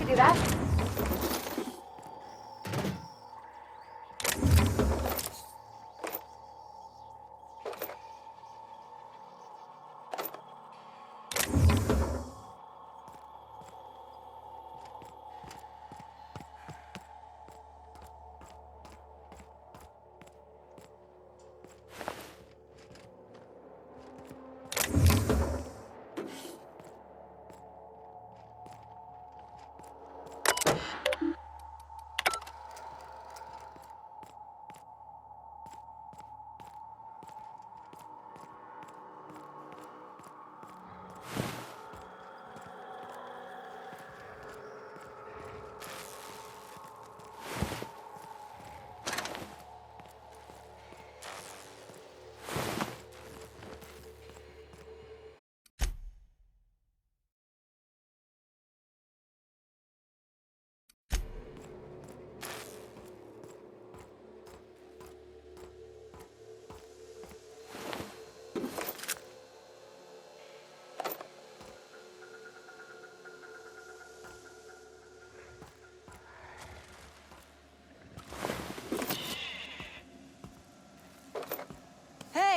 do that?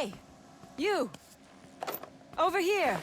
Hey! You! Over here!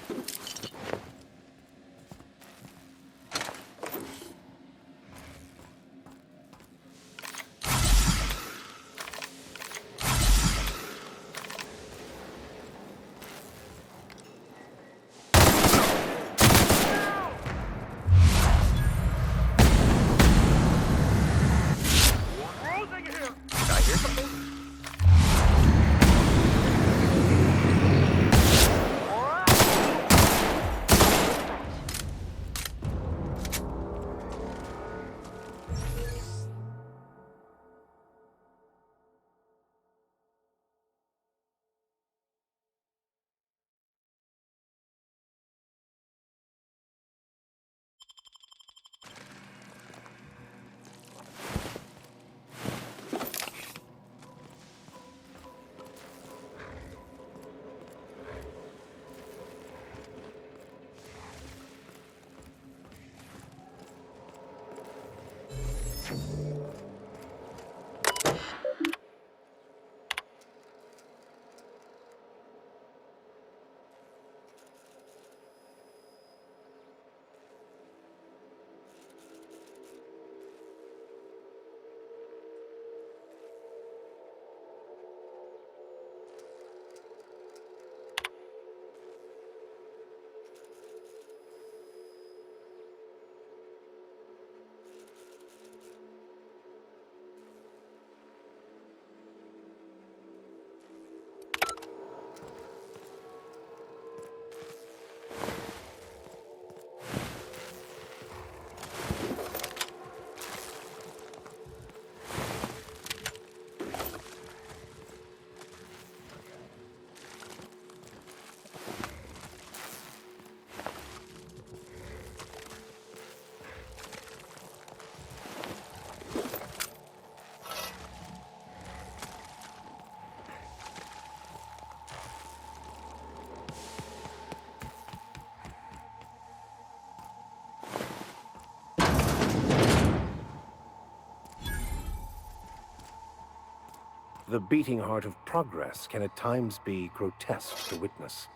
The beating heart of progress can at times be grotesque to witness.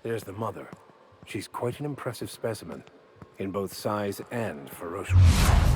There's the mother. She's quite an impressive specimen, in both size and ferociousness.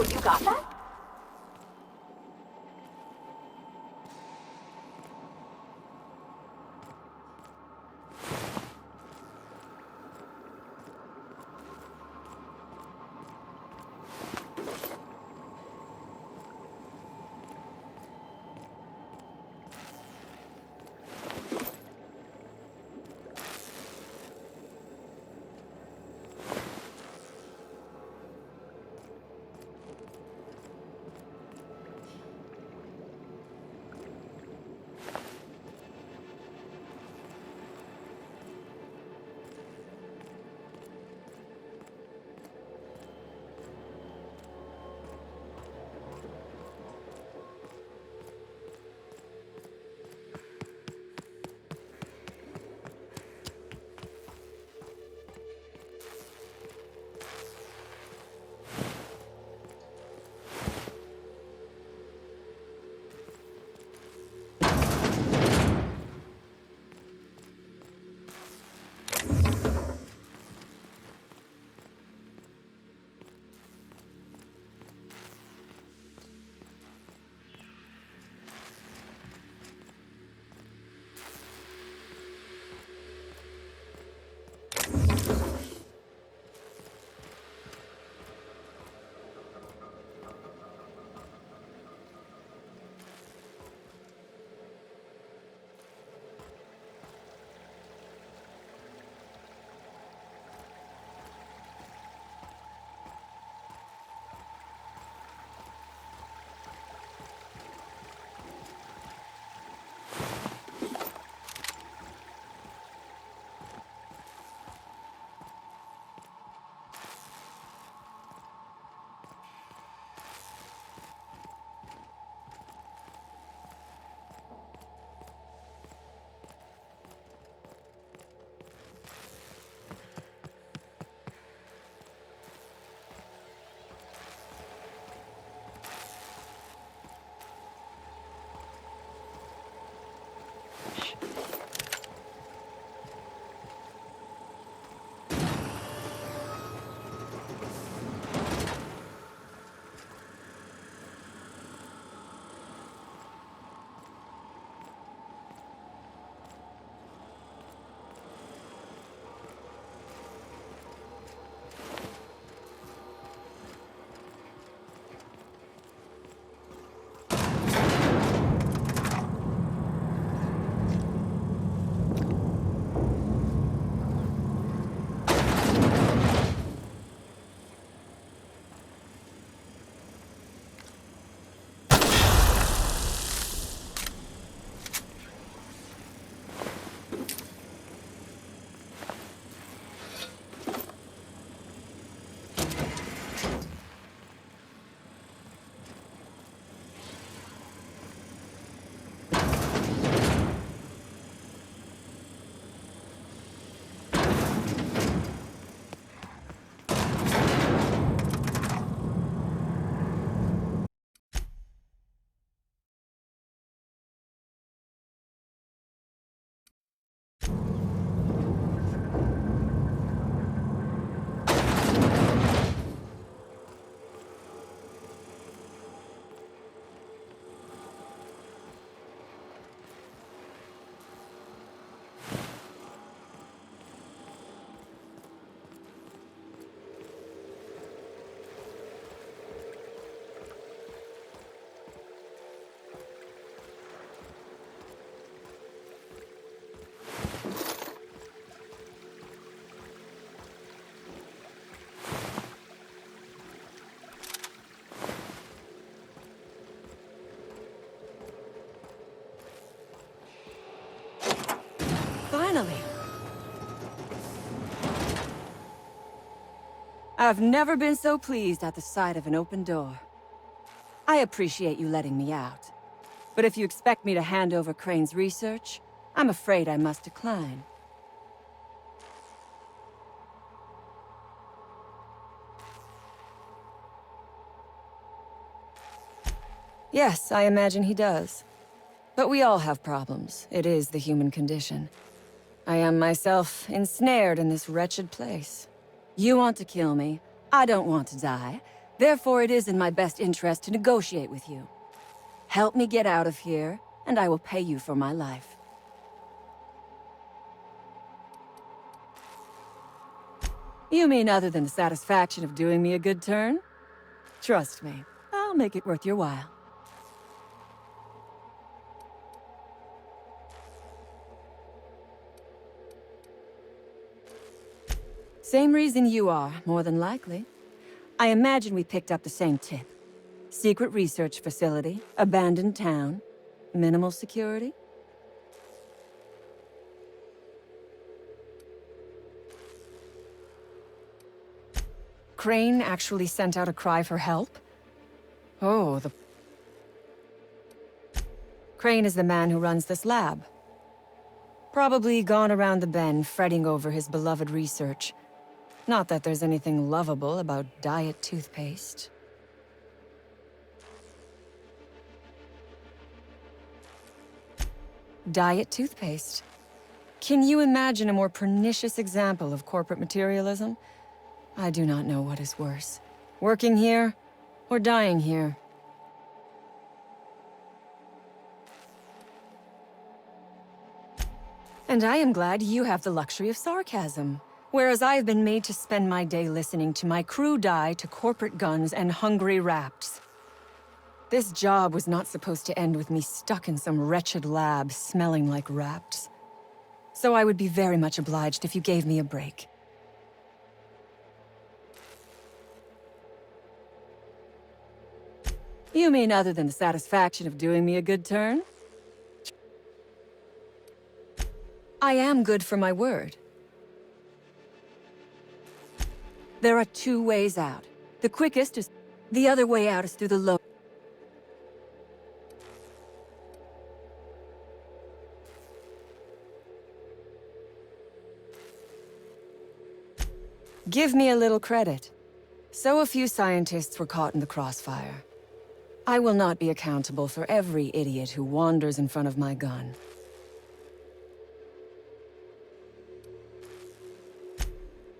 You got that? Finally. I've never been so pleased at the sight of an open door. I appreciate you letting me out. But if you expect me to hand over Crane's research, I'm afraid I must decline. Yes, I imagine he does. But we all have problems. It is the human condition. I am myself ensnared in this wretched place. You want to kill me. I don't want to die. Therefore, it is in my best interest to negotiate with you. Help me get out of here, and I will pay you for my life. You mean other than the satisfaction of doing me a good turn? Trust me, I'll make it worth your while. Same reason you are, more than likely. I imagine we picked up the same tip. Secret research facility, abandoned town, minimal security. Crane actually sent out a cry for help? Oh, Crane is the man who runs this lab. Probably gone around the bend fretting over his beloved research. Not that there's anything lovable about diet toothpaste. Diet toothpaste. Can you imagine a more pernicious example of corporate materialism? I do not know what is worse. Working here, or dying here. And I am glad you have the luxury of sarcasm. Whereas I have been made to spend my day listening to my crew die to corporate guns and hungry rats. This job was not supposed to end with me stuck in some wretched lab smelling like rats. So I would be very much obliged if you gave me a break. You mean other than the satisfaction of doing me a good turn? I am good for my word. There are two ways out. The quickest is... The other way out is through the low... Give me a little credit. So a few scientists were caught in the crossfire. I will not be accountable for every idiot who wanders in front of my gun.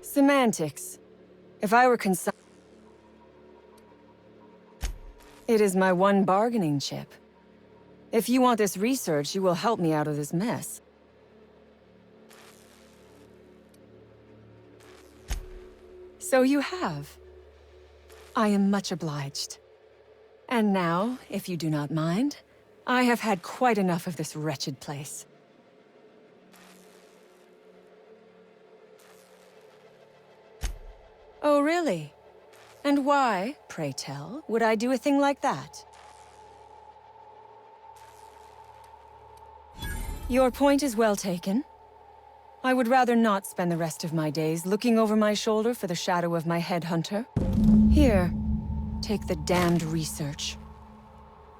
Semantics. If I were It is my one bargaining chip. If you want this research, you will help me out of this mess. So you have. I am much obliged. And now, if you do not mind, I have had quite enough of this wretched place. Oh, really? And why, pray tell, would I do a thing like that? Your point is well taken. I would rather not spend the rest of my days looking over my shoulder for the shadow of my headhunter. Here, take the damned research.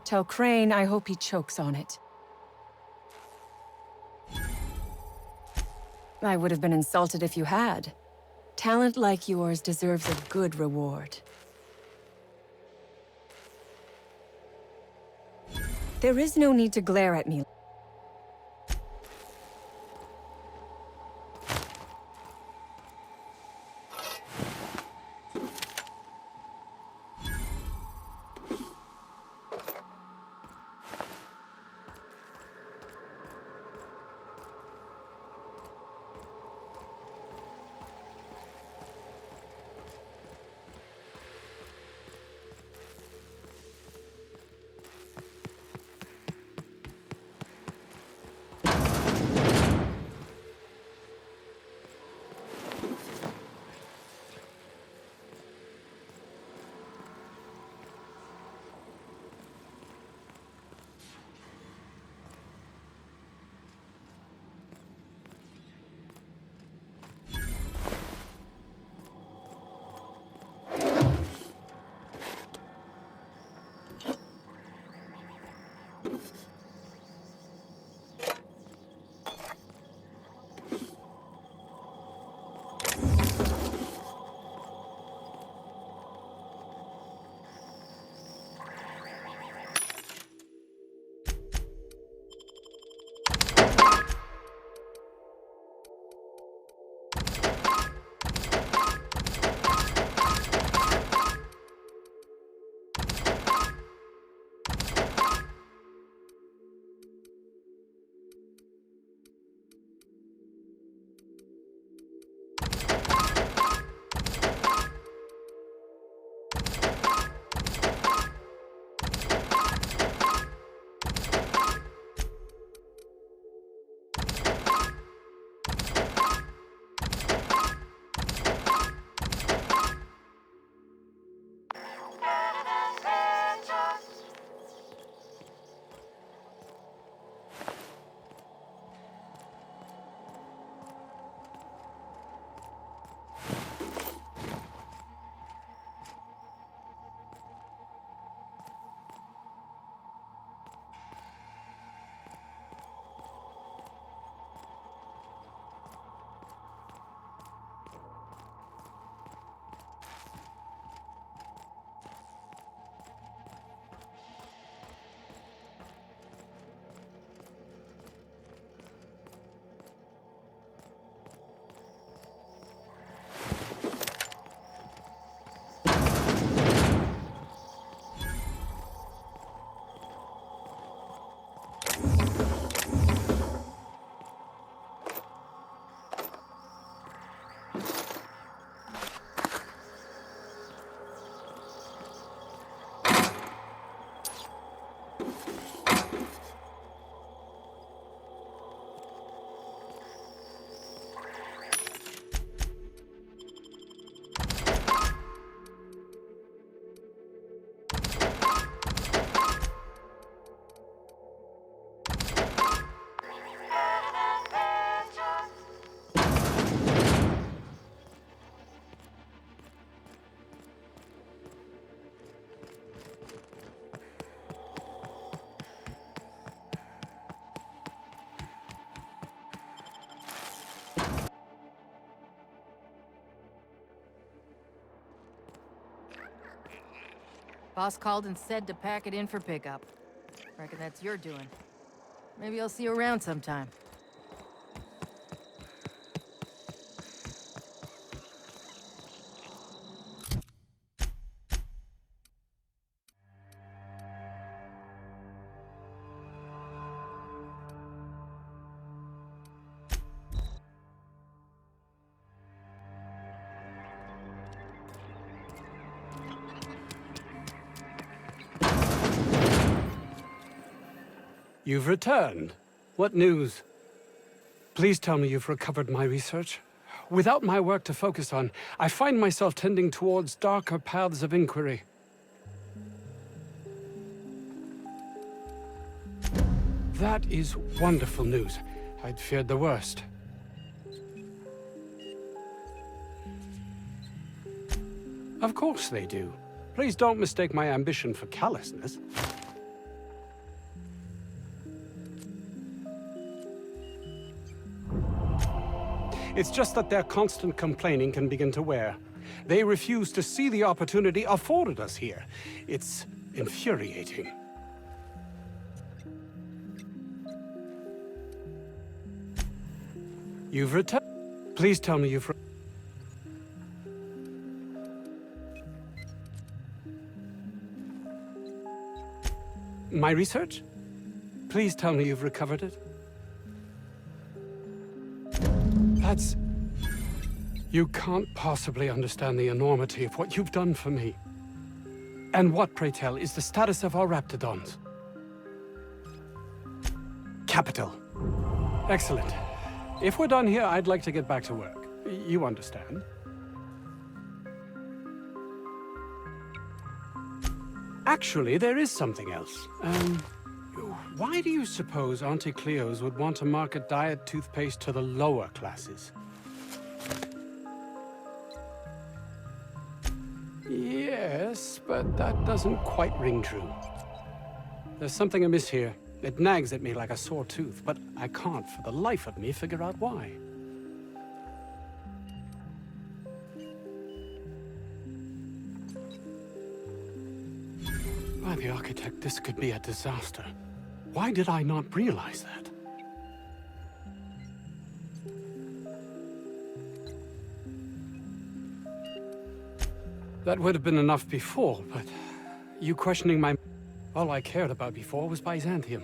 Tell Crane I hope he chokes on it. I would have been insulted if you had. Talent like yours deserves a good reward. There is no need to glare at me. Boss called and said to pack it in for pickup. Reckon that's your doing. Maybe I'll see you around sometime. You've returned. What news? Please tell me you've recovered my research. Without my work to focus on, I find myself tending towards darker paths of inquiry. That is wonderful news. I'd feared the worst. Of course they do. Please don't mistake my ambition for callousness. It's just that their constant complaining can begin to wear. They refuse to see the opportunity afforded us here. It's infuriating. You've returned. Please tell me you've... My research? Please tell me you've recovered it. That's... You can't possibly understand the enormity of what you've done for me. And what, pray tell, is the status of our raptidons? Capital. Excellent. If we're done here, I'd like to get back to work. You understand? Actually, there is something else. Why do you suppose Auntie Cleo's would want to market diet toothpaste to the lower classes? Yes, but that doesn't quite ring true. There's something amiss here. It nags at me like a sore tooth, but I can't for the life of me figure out why. By the architect, this could be a disaster. Why did I not realize that? That would have been enough before, but you questioning my... All I cared about before was Byzantium.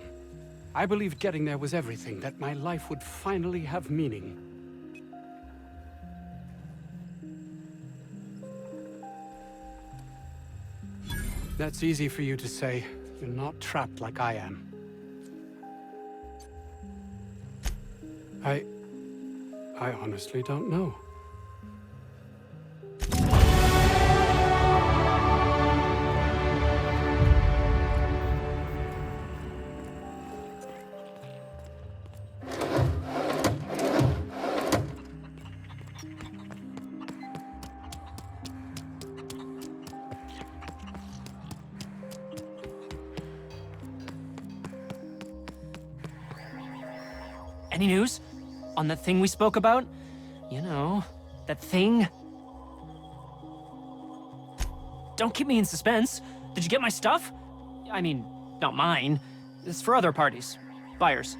I believed getting there was everything, that my life would finally have meaning. That's easy for you to say. You're not trapped like I am. I honestly don't know. Any news? On that thing we spoke about? You know, that thing? Don't keep me in suspense. Did you get my stuff? I mean, not mine. It's for other parties. Buyers.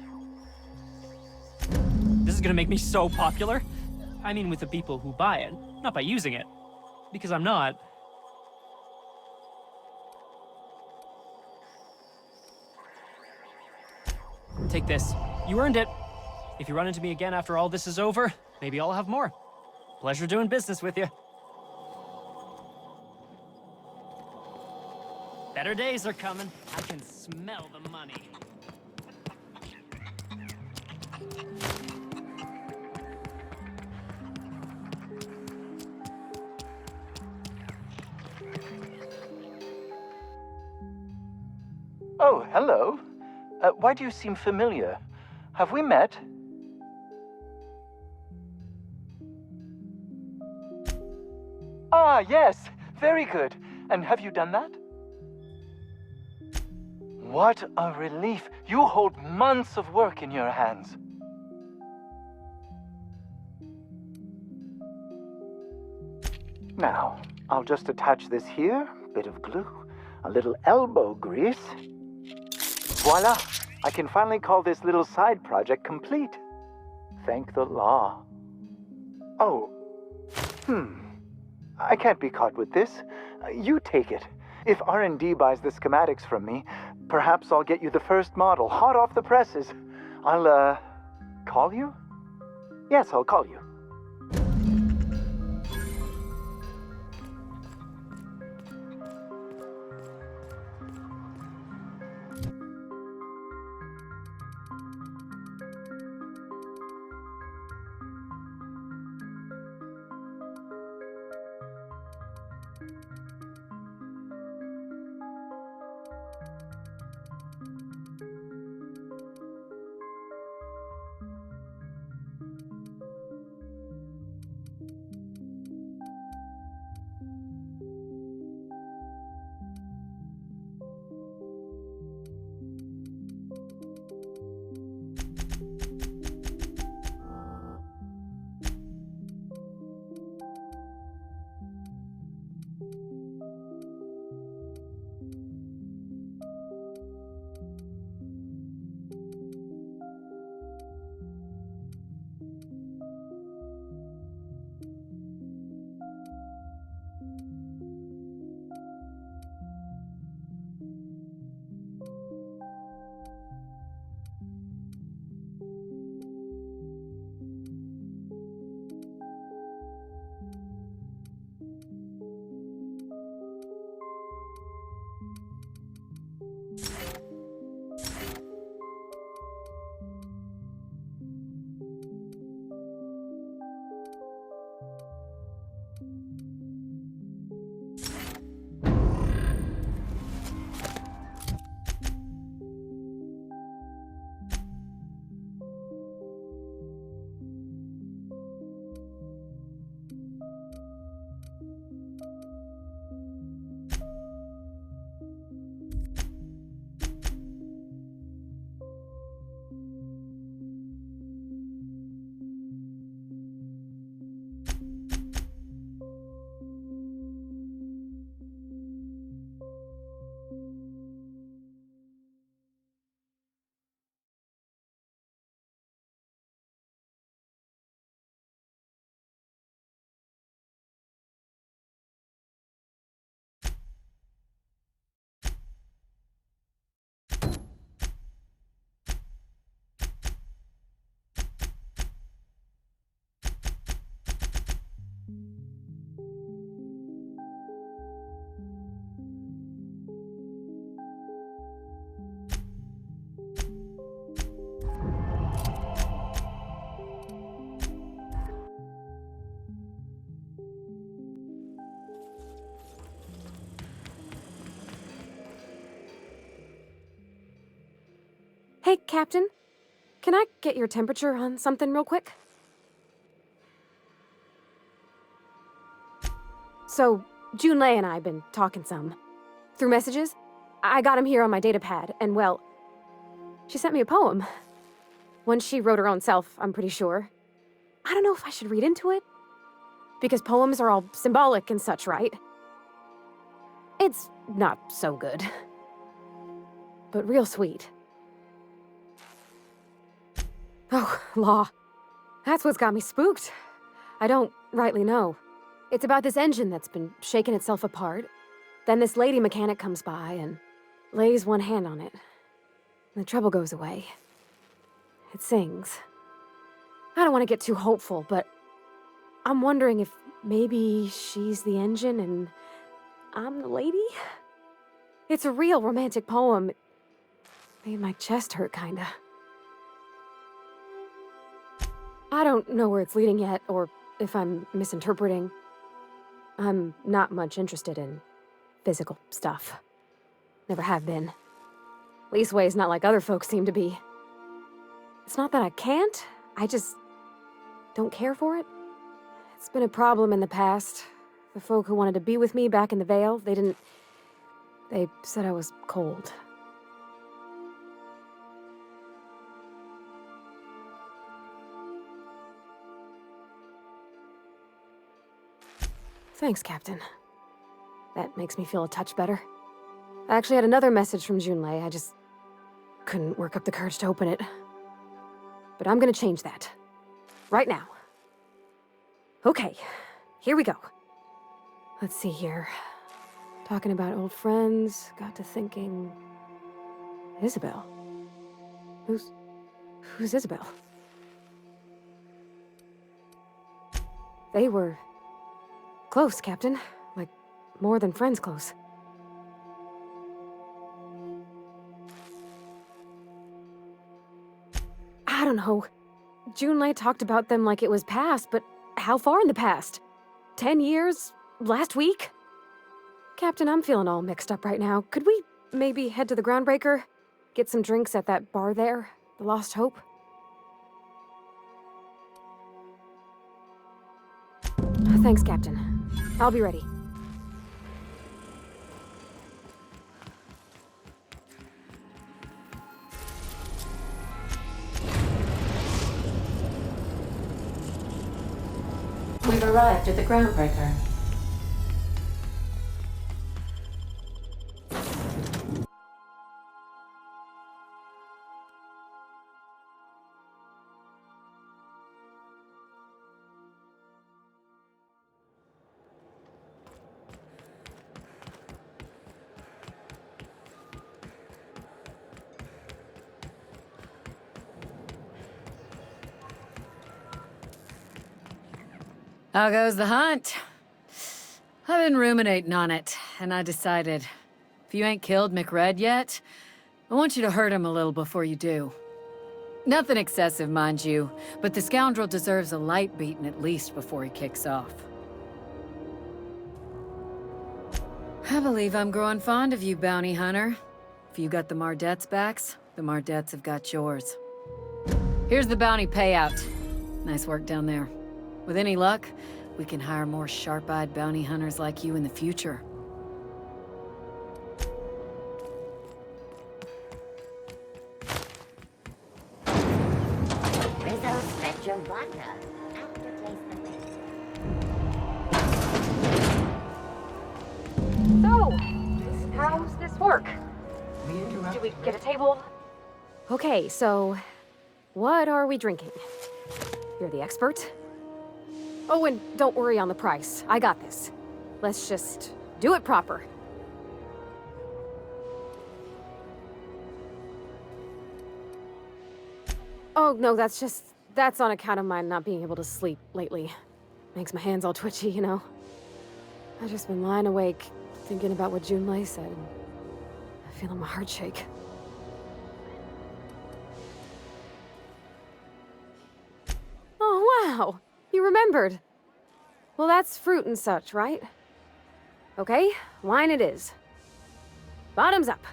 This is gonna make me so popular. I mean with the people who buy it, not by using it. Because I'm not. Take this. You earned it. If you run into me again after all this is over, maybe I'll have more. Pleasure doing business with you. Better days are coming. I can smell the money. Oh, hello. Why do you seem familiar? Have we met? Ah, yes. Very good. And have you done that? What a relief. You hold months of work in your hands. Now, I'll just attach this here, bit of glue. a little elbow grease. Voila! I can finally call this little side project complete. Thank the law. Oh. I can't be caught with this. You take it. If R&D buys the schematics from me, perhaps I'll get you the first model, hot off the presses. I'll, call you? Yes, I'll call you. Hey, Captain. Can I get your temperature on something real quick? So, Junlei and I have been talking some. Through messages. I got him here on my datapad, and well, she sent me a poem. One she wrote her own self, I'm pretty sure. I don't know if I should read into it. Because poems are all symbolic and such, right? It's not so good. But real sweet. Oh, law. That's what's got me spooked. I don't rightly know. It's about this engine that's been shaking itself apart. Then this lady mechanic comes by and lays one hand on it. And the trouble goes away. It sings. I don't want to get too hopeful, but I'm wondering if maybe she's the engine and I'm the lady? It's a real romantic poem. It made my chest hurt, kinda. I don't know where it's leading yet, or if I'm misinterpreting. I'm not much interested in physical stuff. Never have been. Leastway's not like other folks seem to be. It's not that I can't, I just don't care for it. It's been a problem in the past. The folk who wanted to be with me back in the Vale, they said I was cold. Thanks, Captain. That makes me feel a touch better. I actually had another message from Junlei. I just couldn't work up the courage to open it. But I'm gonna change that. Right now. Okay, here we go. Let's see here. Talking about old friends, got to thinking... Isabel? Who's Isabel? They were... close, Captain. Like, more than friends close. I don't know. Junlei talked about them like it was past, but how far in the past? 10 years? Last week? Captain, I'm feeling all mixed up right now. Could we maybe head to the Groundbreaker? Get some drinks at that bar there? The Lost Hope? Thanks, Captain. I'll be ready. We've arrived at the Groundbreaker. How goes the hunt? I've been ruminating on it, and I decided, if you ain't killed McRed yet, I want you to hurt him a little before you do. Nothing excessive, mind you, but the scoundrel deserves a light beating at least before he kicks off. I believe I'm growing fond of you, bounty hunter. If you got the Mardet's backs, the Mardets have got yours. Here's the bounty payout. Nice work down there. With any luck, we can hire more sharp-eyed bounty hunters like you in the future. Rizzo Spectrum Vodka. Aftertaste the mix. So, how's this work? Do we get a table? Okay, so, what are we drinking? You're the expert. Oh, and don't worry on the price. I got this. Let's just do it proper. Oh, no, that's on account of my not being able to sleep lately. Makes my hands all twitchy, you know? I've just been lying awake, thinking about what Junlei said, and I'm feeling my heart shake. Oh, wow! You remembered. Well, that's fruit and such, right? Okay, wine it is. Bottoms up.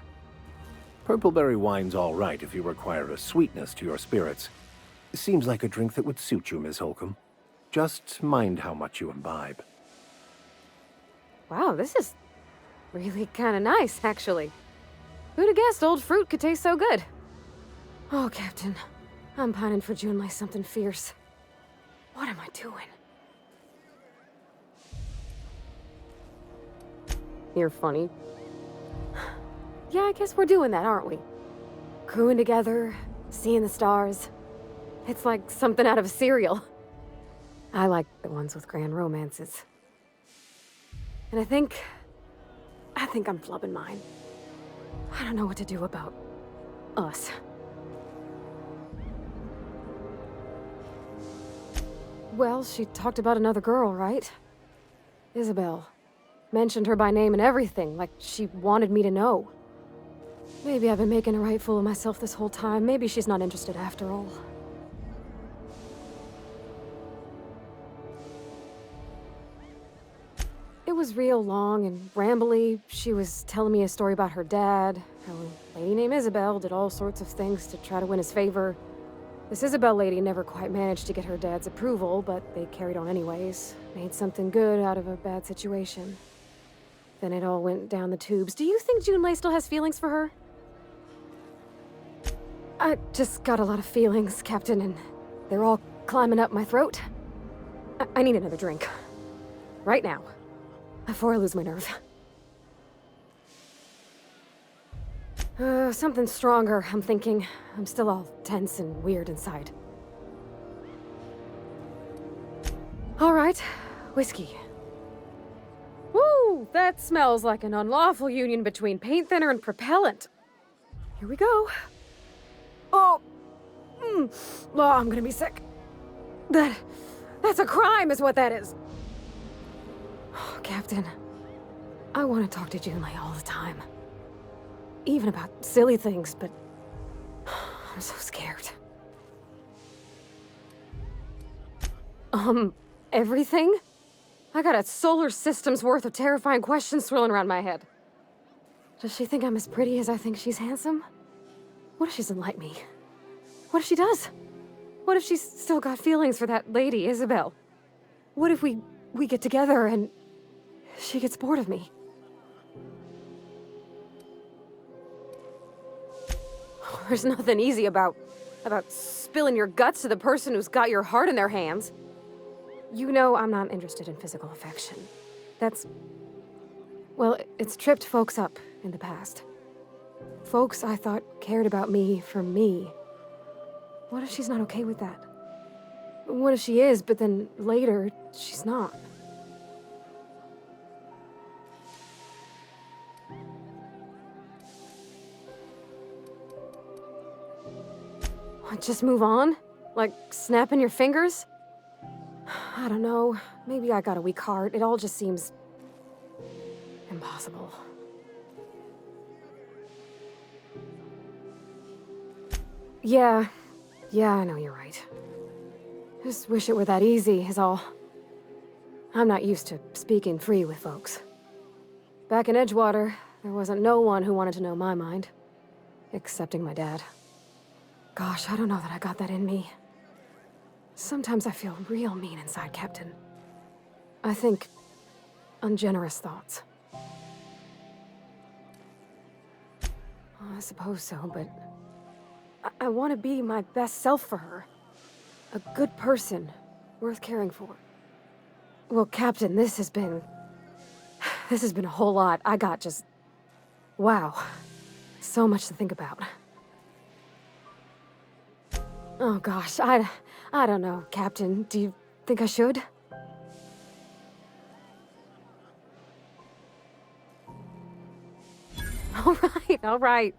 Purpleberry wine's all right if you require a sweetness to your spirits. Seems like a drink that would suit you, Miss Holcomb. Just mind how much you imbibe. Wow, this is really kind of nice, actually. Who'd have guessed old fruit could taste so good? Oh, Captain, I'm pining for Junlei something fierce. What am I doing? You're funny. Yeah, I guess we're doing that, aren't we? Crewing together, seeing the stars. It's like something out of a serial. I like the ones with grand romances. And I think I'm flubbing mine. I don't know what to do about us. Well, she talked about another girl, right? Isabel. Mentioned her by name and everything, like she wanted me to know. Maybe I've been making a right fool of myself this whole time. Maybe she's not interested after all. It was real long and rambly. She was telling me a story about her dad, how a lady named Isabel did all sorts of things to try to win his favor. This Isabel lady never quite managed to get her dad's approval, but they carried on anyways. Made something good out of a bad situation. Then it all went down the tubes. Do you think Junlei still has feelings for her? I just got a lot of feelings, Captain, and they're all climbing up my throat. I need another drink. Right now. Before I lose my nerve. Something stronger, I'm thinking. I'm still all tense and weird inside. All right, whiskey. Woo! That smells like an unlawful union between paint thinner and propellant. Here we go. Oh! Oh, I'm gonna be sick. That's a crime, is what that is. Oh, Captain, I want to talk to Junlei all the time. Even about silly things, but I'm so scared. Everything? I got a solar system's worth of terrifying questions swirling around my head. Does she think I'm as pretty as I think she's handsome? What if she doesn't like me? What if she does? What if she's still got feelings for that lady, Isabel? What if we get together and she gets bored of me? There's nothing easy about spilling your guts to the person who's got your heart in their hands. You know I'm not interested in physical affection. Well, it's tripped folks up in the past. Folks I thought cared about me for me. What if she's not okay with that? What if she is, but then later, she's not? What, just move on? Like snapping your fingers? I don't know. Maybe I got a weak heart. It all just seems impossible. Yeah, I know you're right. Just wish it were that easy, is all. I'm not used to speaking free with folks. Back in Edgewater, there wasn't no one who wanted to know my mind. Excepting my dad. Gosh, I don't know that I got that in me. Sometimes I feel real mean inside, Captain. I think ungenerous thoughts. I suppose so, but I want to be my best self for her. A good person, worth caring for. Well, Captain, this has been a whole lot. I got just... wow. So much to think about. Oh gosh, I don't know, Captain. Do you think I should? All right.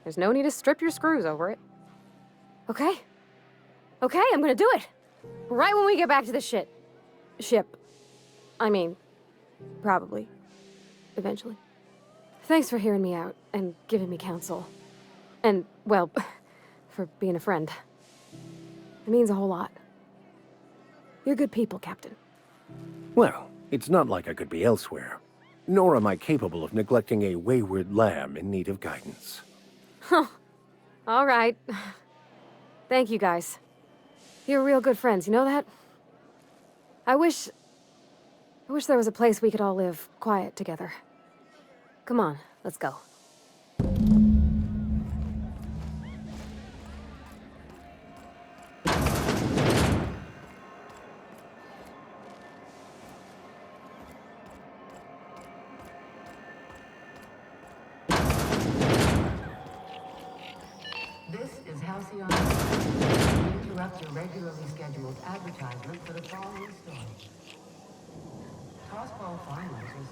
There's no need to strip your screws over it. Okay, I'm gonna do it. Right when we get back to the ship. I mean, probably. Eventually. Thanks for hearing me out and giving me counsel. And, well, for being a friend. It means a whole lot. You're good people, Captain. Well, it's not like I could be elsewhere. Nor am I capable of neglecting a wayward lamb in need of guidance. Huh. All right. Thank you, guys. You're real good friends, you know that? I wish there was a place we could all live quiet together. Come on, let's go. This is Halcyon. We interrupt your regularly scheduled advertisement for the following story. Tossball finals will